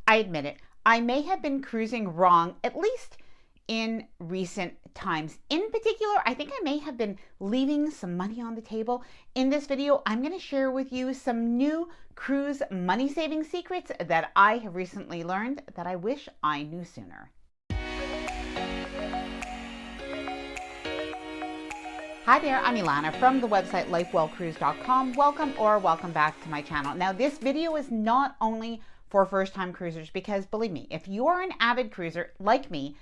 I admit it, I may have been cruising wrong, at least in recent times. In particular, I think I may have been leaving some money on the table. In this video, I'm going to share with you some new cruise money saving secrets that I have recently learned that I wish I knew sooner. Hi there, I'm Ilana from the website lifewellcruise.com. Welcome back to my channel. Now, this video is not only for first-time cruisers, because believe me, if you are an avid cruiser like me,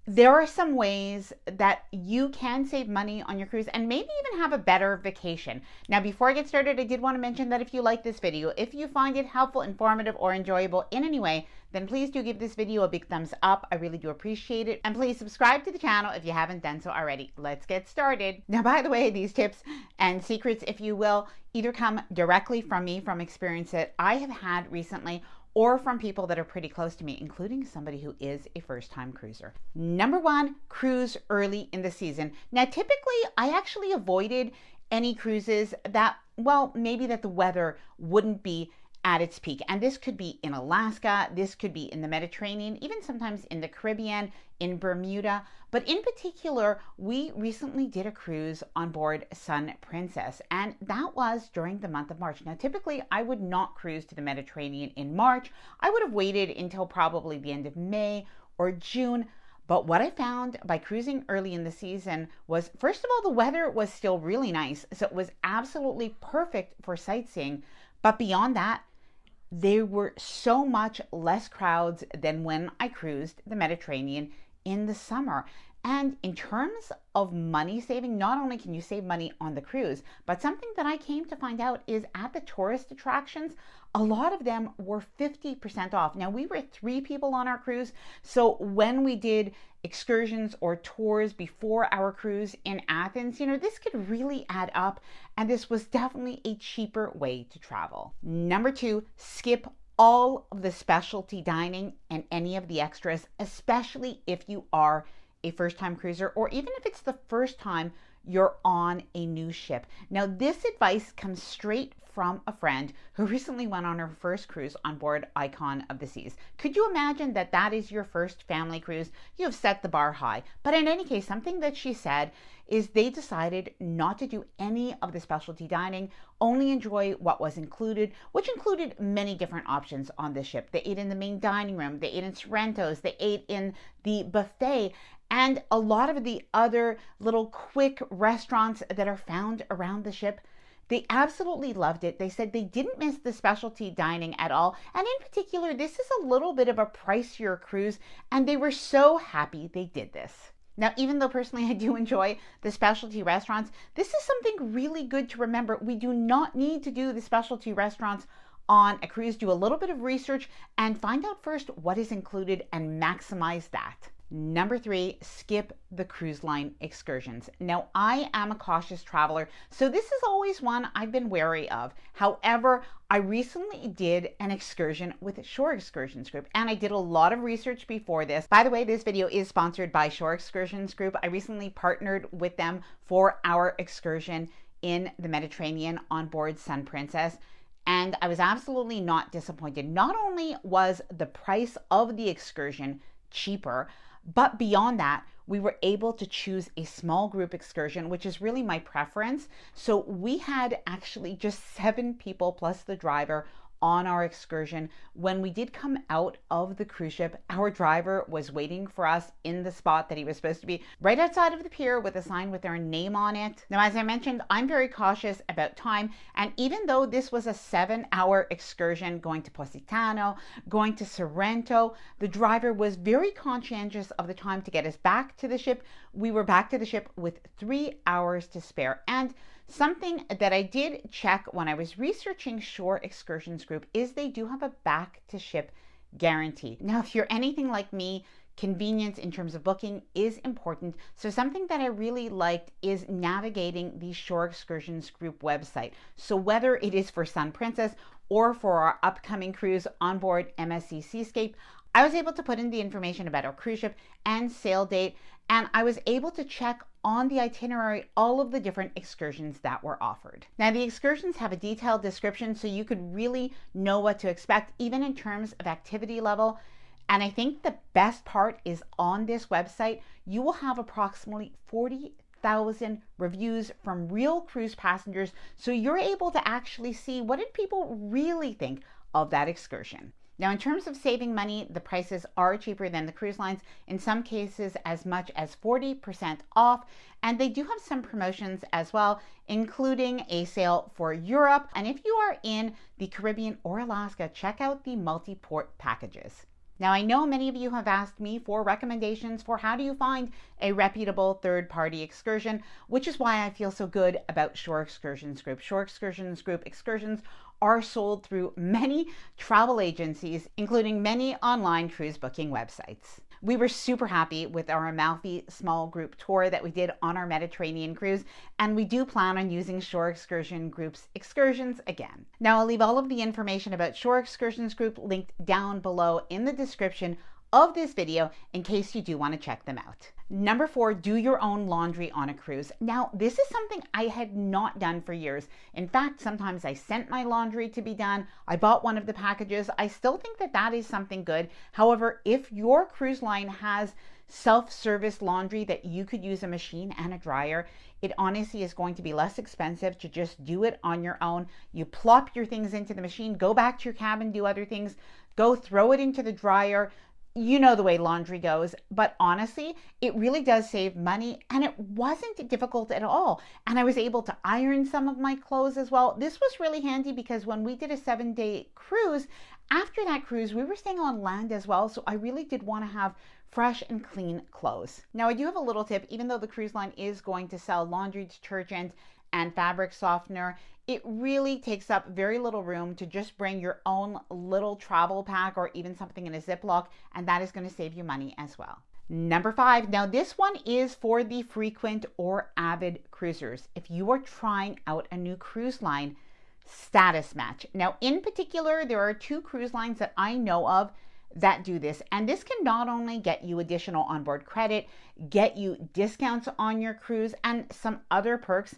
there are some ways that you can save money on your cruise and maybe even have a better vacation. Now, before I get started, I did want to mention that if you like this video, if you find it helpful, informative, or enjoyable in any way, then please do give this video a big thumbs up. I really do appreciate it. And please subscribe to the channel if you haven't done so already. Let's get started. Now, by the way, these tips and secrets, if you will, either come directly from me, from experience that I have had recently, or from people that are pretty close to me, including somebody who is a first-time cruiser. Number one, cruise early in the season. Now, typically, I actually avoided any cruises that, well, maybe that the weather wouldn't be at its peak. And this could be in Alaska, this could be in the Mediterranean, even sometimes in the Caribbean, in Bermuda. But in particular, we recently did a cruise on board Sun Princess, and that was during the month of March. Now, typically, I would not cruise to the Mediterranean in March. I would have waited until probably the end of May or June. But what I found by cruising early in the season was, first of all, the weather was still really nice, so it was absolutely perfect for sightseeing. But beyond that, there were so much less crowds than when I cruised the Mediterranean in the summer. And in terms of money saving, not only can you save money on the cruise, but something that I came to find out is at the tourist attractions, a lot of them were 50% off. Now, we were 3 people on our cruise, so when we did excursions or tours before our cruise in Athens, this could really add up, and this was definitely a cheaper way to travel. Number 2, skip all of the specialty dining and any of the extras, especially if you are a first-time cruiser, or even if it's the first time you're on a new ship. Now, this advice comes straight from a friend who recently went on her first cruise on board Icon of the Seas. Could you imagine that that is your first family cruise? You have set the bar high. But in any case, something that she said is they decided not to do any of the specialty dining, only enjoy what was included, which included many different options on the ship. They ate in the main dining room, they ate in Sorrento's, they ate in the buffet, and a lot of the other little quick restaurants that are found around the ship. They absolutely loved it. They said they didn't miss the specialty dining at all. And in particular, this is a little bit of a pricier cruise, and they were so happy they did this. Now, even though personally I do enjoy the specialty restaurants, this is something really good to remember. We do not need to do the specialty restaurants on a cruise. Do a little bit of research and find out first what is included and maximize that. Number 3, skip the cruise line excursions. Now, I am a cautious traveler, so this is always one I've been wary of. However, I recently did an excursion with Shore Excursions Group, and I did a lot of research before this. By the way, this video is sponsored by Shore Excursions Group. I recently partnered with them for our excursion in the Mediterranean on board Sun Princess. And I was absolutely not disappointed. Not only was the price of the excursion cheaper, but beyond that, we were able to choose a small group excursion, which is really my preference. So we had actually just 7 people plus the driver on our excursion. When we did come out of the cruise ship, our driver was waiting for us in the spot that he was supposed to be, right outside of the pier with a sign with our name on it. Now, as I mentioned, I'm very cautious about time, and even though this was a 7-hour excursion going to Positano, going to Sorrento, the driver was very conscientious of the time to get us back to the ship. We were back to the ship with 3 hours to spare. And something that I did check when I was researching Shore Excursions Group is they do have a back to ship guarantee. Now, if you're anything like me, convenience in terms of booking is important. So something that I really liked is navigating the Shore Excursions Group website. So whether it is for Sun Princess or for our upcoming cruise on board MSC Seascape, I was able to put in the information about our cruise ship and sail date, and I was able to check on the itinerary all of the different excursions that were offered. Now, the excursions have a detailed description so you could really know what to expect, even in terms of activity level. And I think the best part is on this website, you will have approximately 40,000 reviews from real cruise passengers, so you're able to actually see what did people really think of that excursion. Now, in terms of saving money, the prices are cheaper than the cruise lines, in some cases as much as 40% off, and they do have some promotions as well, including a sale for Europe. And if you are in the Caribbean or Alaska, check out the multi-port packages. Now, I know many of you have asked me for recommendations for how do you find a reputable third-party excursion, which is why I feel so good about Shore Excursions Group. Shore Excursions Group excursions are sold through many travel agencies, including many online cruise booking websites. We were super happy with our Amalfi small group tour that we did on our Mediterranean cruise, and we do plan on using Shore Excursion Group's excursions again. Now, I'll leave all of the information about Shore Excursions Group linked down below in the description of this video in case you do want to check them out. Number 4, do your own laundry on a cruise. Now, this is something I had not done for years. In fact, sometimes I sent my laundry to be done. I bought one of the packages. I still think that that is something good. However, if your cruise line has self-service laundry that you could use a machine and a dryer, it honestly is going to be less expensive to just do it on your own. You plop your things into the machine, go back to your cabin, do other things, go throw it into the dryer. You know the way laundry goes, but honestly, it really does save money, and it wasn't difficult at all. And I was able to iron some of my clothes as well. This was really handy because when we did a 7-day cruise, after that cruise, we were staying on land as well. So I really did want to have fresh and clean clothes. Now, I do have a little tip. Even though the cruise line is going to sell laundry detergent and fabric softener, it really takes up very little room to just bring your own little travel pack or even something in a Ziploc, and that is going to save you money as well. Number 5, now this one is for the frequent or avid cruisers. If you are trying out a new cruise line, Status Match. Now, in particular, there are 2 cruise lines that I know of that do this, and this can not only get you additional onboard credit, get you discounts on your cruise, and some other perks.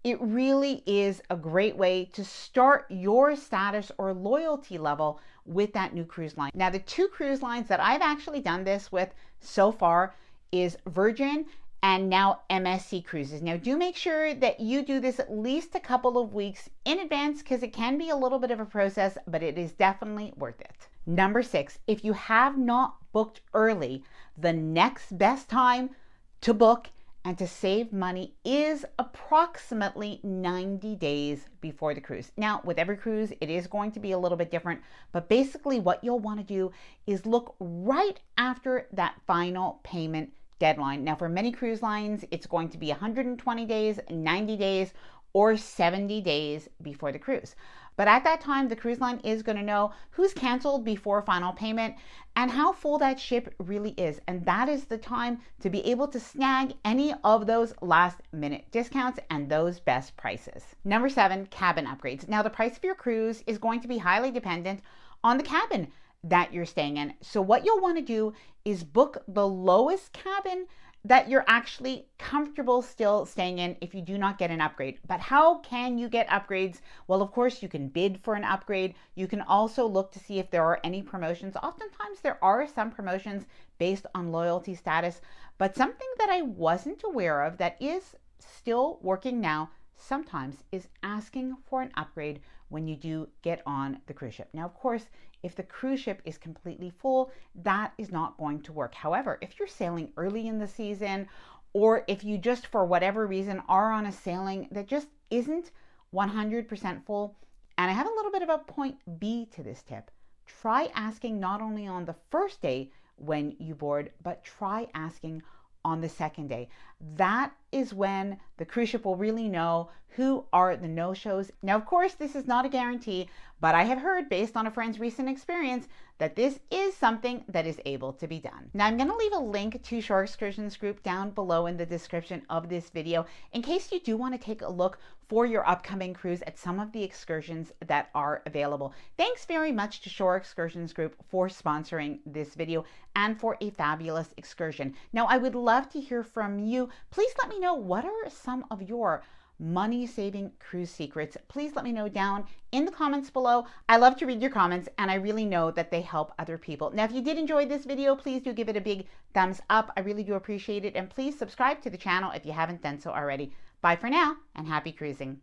It really is a great way to start your status or loyalty level with that new cruise line. Now, the 2 cruise lines that I've actually done this with so far is Virgin and now MSC Cruises. Now, do make sure that you do this at least a couple of weeks in advance because it can be a little bit of a process, but it is definitely worth it. Number 6, if you have not booked early, the next best time to book and to save money is approximately 90 days before the cruise. Now, with every cruise, it is going to be a little bit different, but basically what you'll want to do is look right after that final payment deadline. Now, for many cruise lines, it's going to be 120 days, 90 days, or 70 days before the cruise. But at that time, the cruise line is going to know who's canceled before final payment and how full that ship really is. And that is the time to be able to snag any of those last minute discounts and those best prices. Number 7, cabin upgrades. Now, the price of your cruise is going to be highly dependent on the cabin that you're staying in. So what you'll want to do is book the lowest cabin that you're actually comfortable still staying in if you do not get an upgrade. But how can you get upgrades? Well, of course, you can bid for an upgrade. You can also look to see if there are any promotions. Oftentimes there are some promotions based on loyalty status, but something that I wasn't aware of that is still working now sometimes is asking for an upgrade when you do get on the cruise ship. Now, of course, if the cruise ship is completely full, that is not going to work. However, if you're sailing early in the season, or if you just for whatever reason are on a sailing that just isn't 100% full, and I have a little bit of a point B to this tip, try asking not only on the first day when you board, but try asking on the second day. That is when the cruise ship will really know who are the no-shows. Now, of course, this is not a guarantee, but I have heard based on a friend's recent experience that this is something that is able to be done. Now, I'm going to leave a link to Shore Excursions Group down below in the description of this video in case you do want to take a look for your upcoming cruise at some of the excursions that are available. Thanks very much to Shore Excursions Group for sponsoring this video and for a fabulous excursion. Now, I would love to hear from you. Please let me know, what are some of your money-saving cruise secrets? Please let me know down in the comments below. I love to read your comments, and I really know that they help other people. Now, if you did enjoy this video, please do give it a big thumbs up. I really do appreciate it. And please subscribe to the channel if you haven't done so already. Bye for now, and happy cruising.